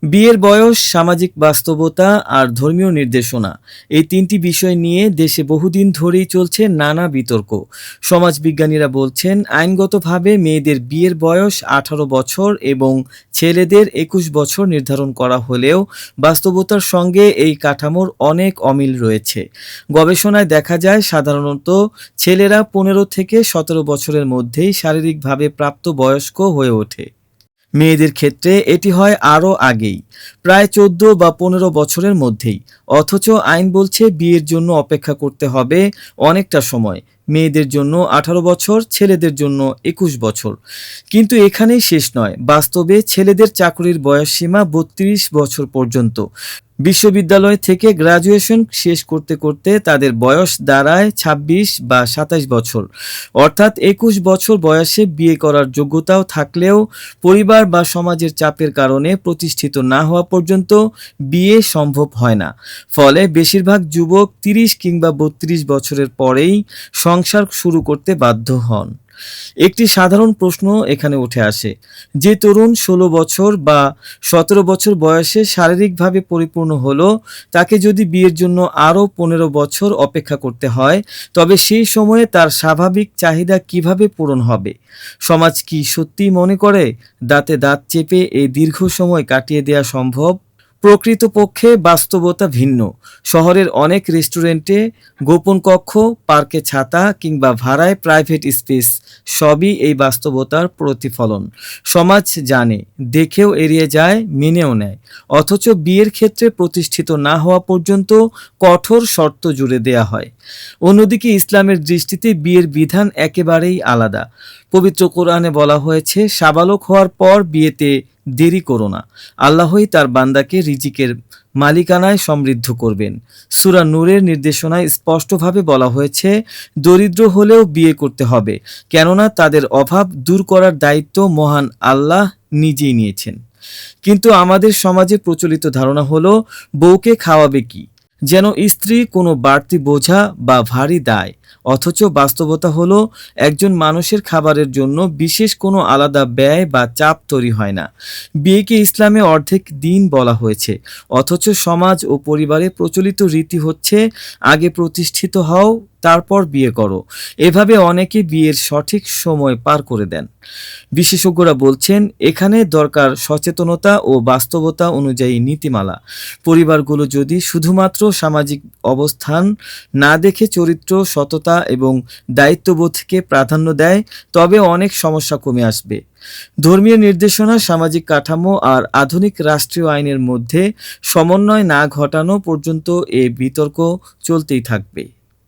বিয়ের বয়স, সামাজিক বাস্তবতা আর ধর্মীয় নির্দেশনা এই তিনটি বিষয় নিয়ে দেশে বহুদিন ধরেই চলছে নানা বিতর্ক। সমাজবিজ্ঞানীরা বলছেন আইনগতভাবে মেয়েদের বিয়ের বয়স ১৮ বছর এবং ছেলেদের ২১ বছর নির্ধারণ করা হলেও বাস্তবতার সঙ্গে এই কাঠামোর অনেক অমিল রয়েছে। গবেষণায় দেখা যায় সাধারণত ছেলেরা ১৫ থেকে ১৭ বছরের মধ্যেই শারীরিকভাবে প্রাপ্তবয়স্ক হয়ে ওঠে। মেয়েদের ক্ষেত্রে এটি হয় আরও আগেই, প্রায় ১৪ বা ১৫ বছরের মধ্যেই। অথচ আইন বলছে বিয়ের জন্য অপেক্ষা করতে হবে অনেকটা সময়। মেয়েদের জন্য ১৮ বছর, ছেলেদের জন্য ২১ বছর। কিন্তু এখানেই শেষ নয়। বাস্তবে ছেলেদের চাকরির বয়সসীমা ৩২ বছর পর্যন্ত। বিশ্ববিদ্যালয় থেকে গ্র্যাজুয়েশন শেষ করতে করতে তাদের বয়স দাঁড়ায় ২৬ বা ২৭ বছর। অর্থাৎ ২১ বছর বয়সে বিয়ে করার যোগ্যতাও থাকলেও পরিবার বা সমাজের চাপের কারণে প্রতিষ্ঠিত না হওয়া পর্যন্ত বিয়ে সম্ভব হয় না। ফলে বেশিরভাগ যুবক ৩০ কিংবা ৩২ বছরের পরেই সংসার শুরু করতে বাধ্য হন। একটি সাধারণ প্রশ্ন এখানে উঠে আসে, যে তরুণ ১৬ বছর বা ১৭ বছর বয়সে শারীরিকভাবে পরিপূর্ণ হলো, তাকে যদি বিয়ের জন্য আরও ১৫ বছর অপেক্ষা করতে হয়, তবে সেই সময়ে তার স্বাভাবিক চাহিদা কিভাবে পূরণ হবে? সমাজ কি সত্যিই মনে করে দাঁতে দাঁত চেপে এই দীর্ঘ সময় কাটিয়ে দেওয়া সম্ভব? প্রকৃতপক্ষে বাস্তবতা ভিন্ন। শহরের অনেক রেস্টুরেন্টে গোপন কক্ষ, পার্কে ছাতা কিংবা ভাড়ায় প্রাইভেট স্পেস সবই এই বাস্তবতার প্রতিফলন। সমাজ জানে, দেখেও এড়িয়ে যায়, মেনেও নেয়। অথচ বিয়ের ক্ষেত্রে প্রতিষ্ঠিত না হওয়া পর্যন্ত কঠোর শর্ত জুড়ে দেয়া হয়। অন্যদিকে ইসলামের দৃষ্টিতে বিয়ের বিধান একেবারেই আলাদা। পবিত্র কোরআনে বলা হয়েছে, সাবালক হওয়ার পর বিয়েতে দেরি করো না। আল্লাহই তার বান্দাকে রিজিকের মালিকানায় সমৃদ্ধ করবেন। সূরা নূরের নির্দেশনায় স্পষ্টভাবে বলা হয়েছে, দরিদ্র হলেও বিয়ে করতে হবে, কেননা তাদের অভাব দূর করার দায়িত্ব মহান আল্লাহ নিজেই নিয়েছেন। কিন্তু আমাদের সমাজে প্রচলিত ধারণা হলো বউকে খাওয়াবে কি, যেন স্ত্রী কোনো বাড়তি বোঝা বা ভারী দায়। অথচ বাস্তবতা হলো একজন মানুষের খাবারের জন্য বিশেষ কোনো আলাদা ব্যয় বা চাপ তৈরি হয় না। বিয়েকে ইসলামে অর্ধেক দিন বলা হয়েছে, অথচ সমাজ ও পরিবারে প্রচলিত রীতি হচ্ছে আগে প্রতিষ্ঠিত হও, তারপর বিয়ে করো। এভাবে অনেকে বিয়ের সঠিক সময় পার করে দেন। বিশেষজ্ঞরা বলছেন, এখানে দরকার সচেতনতা ও বাস্তবতা অনুযায়ী নীতিমালা। পরিবারগুলো যদি শুধুমাত্র সামাজিক অবস্থান না দেখে চরিত্র, সততা এবং দায়িত্ববোধকে প্রাধান্য দেয়, তবে অনেক সমস্যা কমে আসবে। ধর্মীয় নির্দেশনা, সামাজিক কাঠামো আর আধুনিক রাষ্ট্রীয় আইনের মধ্যে সমন্বয় না ঘটানো পর্যন্ত এ বিতর্ক চলতেই থাকবে।